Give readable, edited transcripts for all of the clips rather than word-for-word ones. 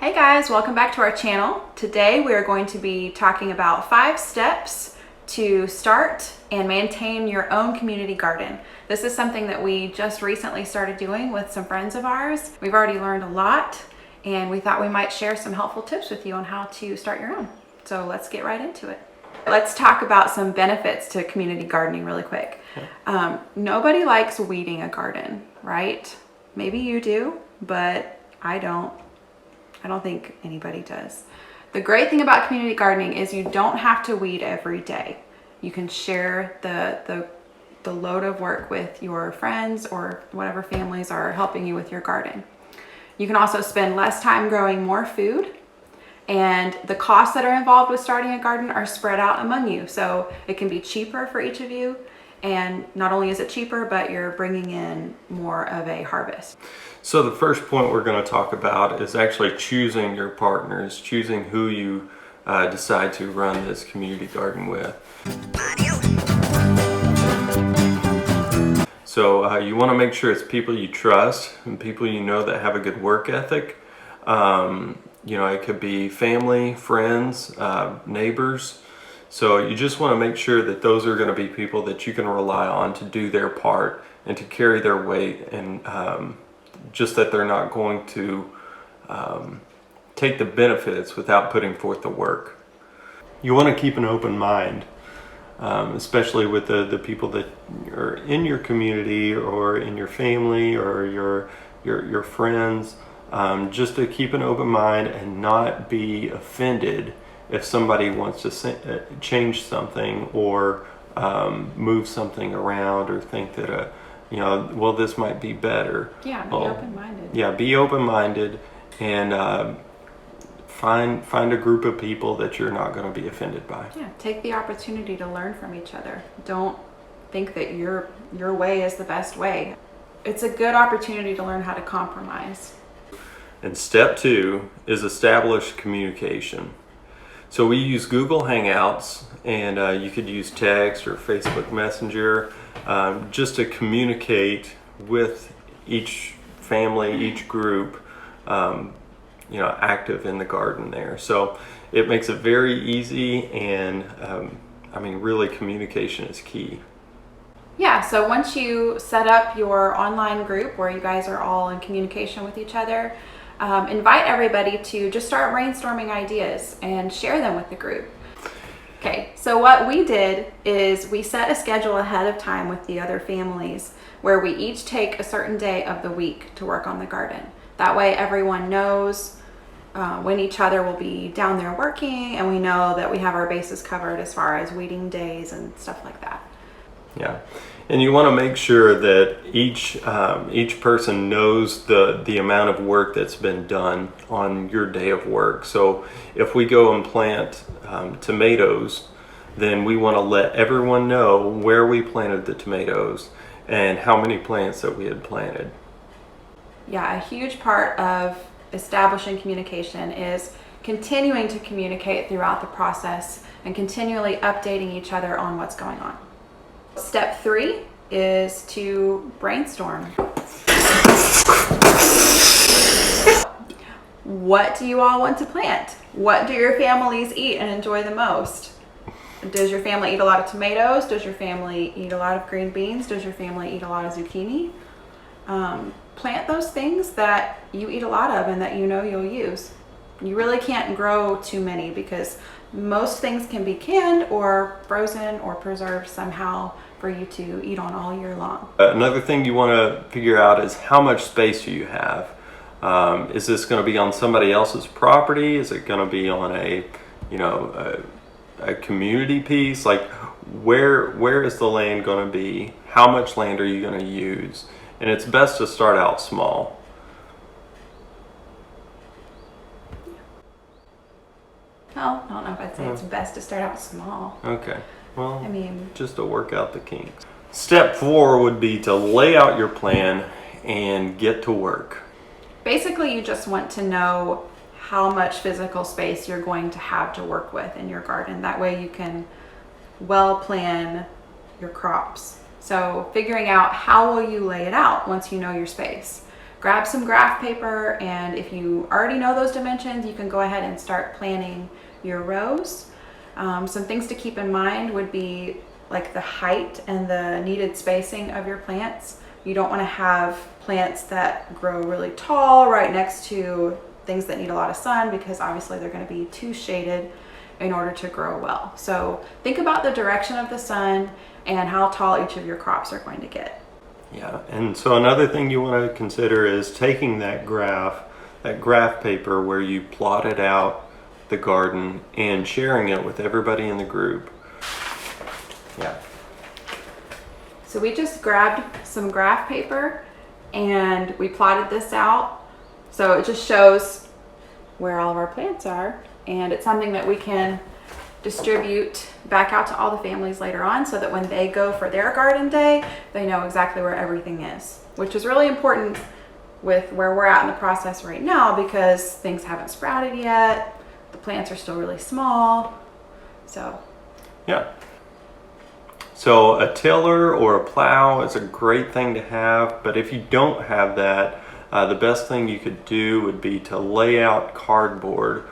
Hey guys, welcome back to our channel. Today we are going to be talking about 5 steps to start and maintain your own community garden. This is something that we just recently started doing with some friends of ours. We've already learned a lot and we thought we might share some helpful tips with you on how to start your own. So let's get right into it. Let's talk about some benefits to community gardening really quick. Nobody likes weeding a garden, right? Maybe you do, but I don't think anybody does. The great thing about community gardening is you don't have to weed every day. You can share the load of work with your friends or whatever families are helping you with your garden. You can also spend less time growing more food, and the costs that are involved with starting a garden are spread out among you. So it can be cheaper for each of you, and not only is it cheaper, but you're bringing in more of a harvest. So the first point we're going to talk about is actually choosing your partners, choosing who you decide to run this community garden with. So you want to make sure it's people you trust and people you know that have a good work ethic. It could be family, friends, neighbors. So you just want to make sure that those are going to be people that you can rely on to do their part and to carry their weight, and just that they're not going to take the benefits without putting forth the work. You want to keep an open mind, especially with the people that are in your community or in your family or your friends, just to keep an open mind and not be offended if somebody wants to change something or move something around or think that this might be better. Yeah, be open-minded. Yeah, be open-minded and find a group of people that you're not going to be offended by. Yeah, take the opportunity to learn from each other. Don't think that your way is the best way. It's a good opportunity to learn how to compromise. And step 2 is establish communication. So we use Google Hangouts, and you could use text or Facebook Messenger just to communicate with each family, each group, active in the garden there. So it makes it very easy, and really communication is key. Yeah, so once you set up your online group where you guys are all in communication with each other, invite everybody to just start brainstorming ideas and share them with the group. Okay, so what we did is we set a schedule ahead of time with the other families where we each take a certain day of the week to work on the garden. That way everyone knows when each other will be down there working, and we know that we have our bases covered as far as weeding days and stuff like that. Yeah, and you want to make sure that each person knows the amount of work that's been done on your day of work. So if we go and plant tomatoes, then we want to let everyone know where we planted the tomatoes and how many plants that we had planted. Yeah, a huge part of establishing communication is continuing to communicate throughout the process and continually updating each other on what's going on. Step 3 is to brainstorm. What do you all want to plant? What do your families eat and enjoy the most? Does your family eat a lot of tomatoes? Does your family eat a lot of green beans? Does your family eat a lot of zucchini? Plant those things that you eat a lot of and that you know you'll use. You really can't grow too many because most things can be canned or frozen or preserved somehow for you to eat on all year long. Another thing you want to figure out is how much space do you have. Is this going to be on somebody else's property? Is it going to be on a community piece? Like where is the land going to be? How much land are you going to use? And it's best to start out small. No, I don't know if I'd say it's best to start out small. Okay. Well, just to work out the kinks. Step 4 would be to lay out your plan and get to work. Basically, you just want to know how much physical space you're going to have to work with in your garden. That way you can well plan your crops. So figuring out how will you lay it out once you know your space. grab some graph paper, and if you already know those dimensions, you can go ahead and start planning your rows. Some things to keep in mind would be like the height and the needed spacing of your plants. You don't want to have plants that grow really tall right next to things that need a lot of sun, because obviously they're going to be too shaded in order to grow well. So think about the direction of the sun and how tall each of your crops are going to get. Yeah, and so another thing you want to consider is taking that graph paper where you plotted out the garden, and sharing it with everybody in the group. Yeah. So we just grabbed some graph paper and we plotted this out. So it just shows where all of our plants are, and it's something that we can distribute back out to all the families later on, so that when they go for their garden day, they know exactly where everything is, which is really important with where we're at in the process right now, because things haven't sprouted yet. The plants are still really small. So yeah. So a tiller or a plow is a great thing to have, but if you don't have that, the best thing you could do would be to lay out cardboard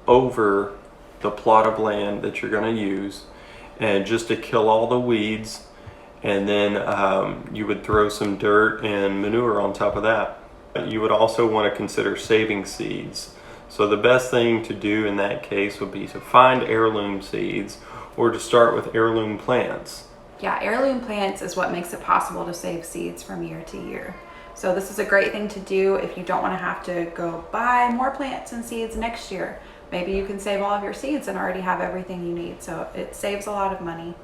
over the plot of land that you're going to use, and just to kill all the weeds, and then you would throw some dirt and manure on top of that. You would also want to consider saving seeds. So the best thing to do in that case would be to find heirloom seeds, or to start with heirloom plants. yeah, heirloom plants is what makes it possible to save seeds from year to year. So this is a great thing to do if you don't want to have to go buy more plants and seeds next year. Maybe you can save all of your seeds and already have everything you need. So it saves a lot of money,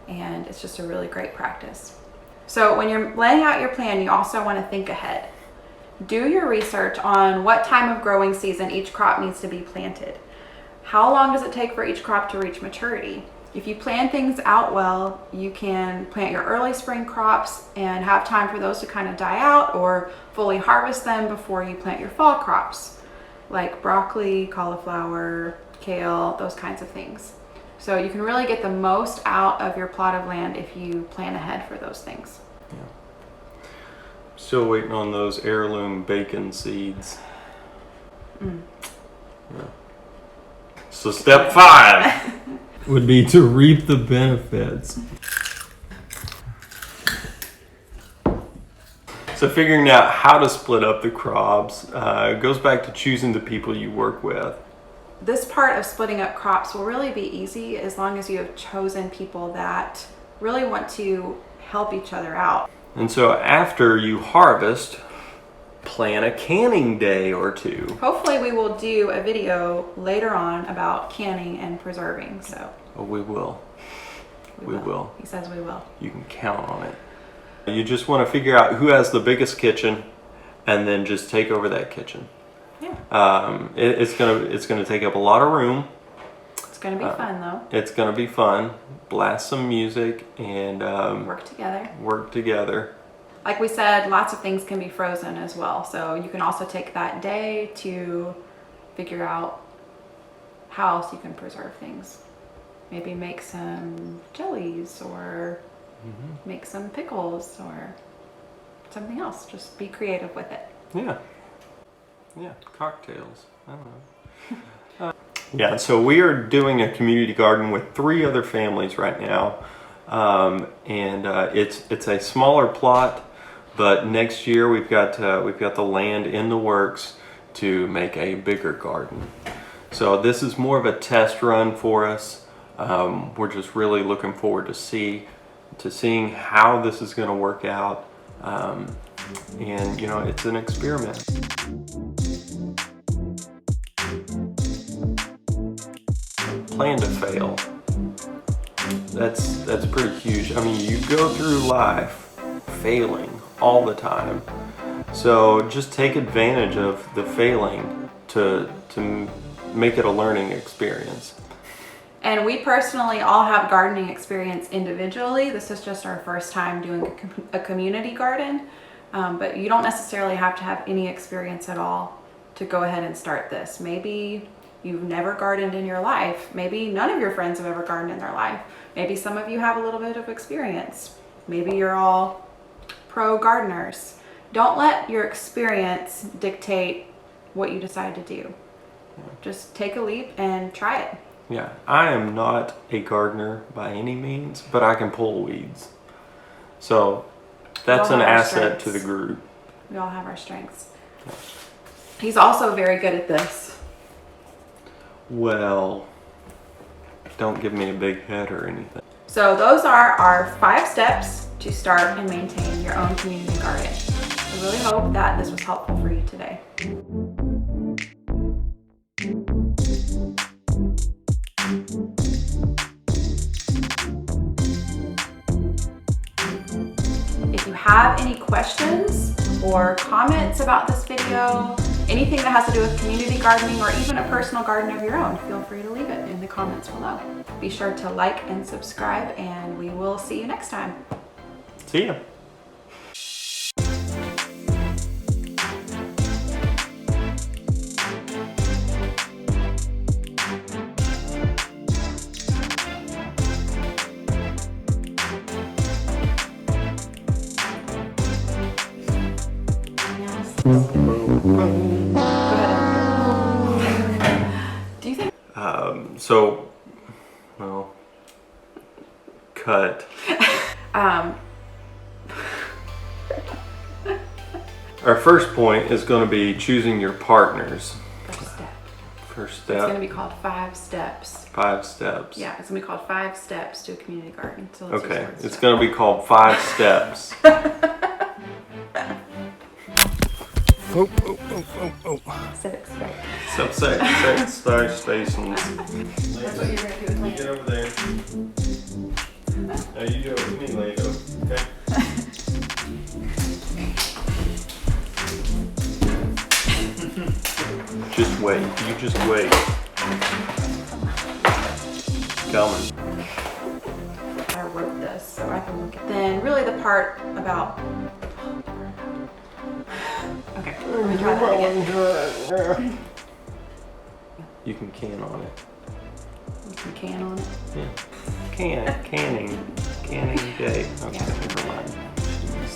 and it's just a really great practice. So when you're laying out your plan, you also want to think ahead. Do your research on what time of growing season each crop needs to be planted. How long does it take for each crop to reach maturity? If you plan things out well, you can plant your early spring crops and have time for those to kind of die out, or fully harvest them before you plant your fall crops, like broccoli, cauliflower, kale, those kinds of things. So you can really get the most out of your plot of land if you plan ahead for those things. Yeah. Still waiting on those heirloom bacon seeds. Yeah. So step 5 would be to reap the benefits. So figuring out how to split up the crops goes back to choosing the people you work with. This part of splitting up crops will really be easy as long as you have chosen people that really want to help each other out. And so after you harvest, plan a canning day or 2. Hopefully we will do a video later on about canning and preserving. So we will. We will. He says we will. You can count on it. You just want to figure out who has the biggest kitchen, and then just take over that kitchen. Yeah. It's gonna take up a lot of room. It's going to be fun though. It's gonna be fun. Blast some music and Work together. Work together. Like we said, lots of things can be frozen as well. So you can also take that day to figure out how else you can preserve things. Maybe make some jellies, or make some pickles, or something else. Just be creative with it. Yeah. Yeah, cocktails. I don't know. Yeah, so we are doing a community garden with 3 other families right now. It's a smaller plot, but next year we've got the land in the works to make a bigger garden. So this is more of a test run for us. We're just really looking forward to seeing how this is going to work out. And you know, it's an experiment. Plan to fail. That's pretty huge. I mean, you go through life failing all the time. So just take advantage of the failing to make it a learning experience. And we personally all have gardening experience individually. This is just our first time doing a community garden. But you don't necessarily have to have any experience at all to go ahead and start this. Maybe you've never gardened in your life. Maybe none of your friends have ever gardened in their life. Maybe some of you have a little bit of experience. Maybe you're all pro gardeners don't let your experience dictate what you decide to do. Just take a leap and try it. Yeah, I am not a gardener by any means, but I can pull weeds. So that's We all an have our asset to strengths. the group. We all have our strengths. He's also very good at this. Well, don't give me a big head or anything. So those are our 5 steps to start and maintain your own community garden. I really hope that this was helpful for you today. If you have any questions or comments about this video, anything that has to do with community gardening or even a personal garden of your own, feel free to leave it in the comments below. Be sure to like and subscribe, and we will see you next time. See ya. Go ahead. Do you think? Well, cut. Our first point is going to be choosing your partners. First step. First It's going to step, be called 5 steps. 5 steps. Yeah, it's going to be called 5 steps to a community garden. So let's use Okay, the word it's step. going to be called 5 steps. Civics, right? Star stations. That's what you're going to do with me. Get over there. Now you do it with me later, okay? Just wait. You just wait. Coming. I wrote this so I can look at. Then really the part about. Okay, let me try that again. You can can on it. Some can on it. Yeah. Canning day. Okay, Yeah. never mind. Jeez.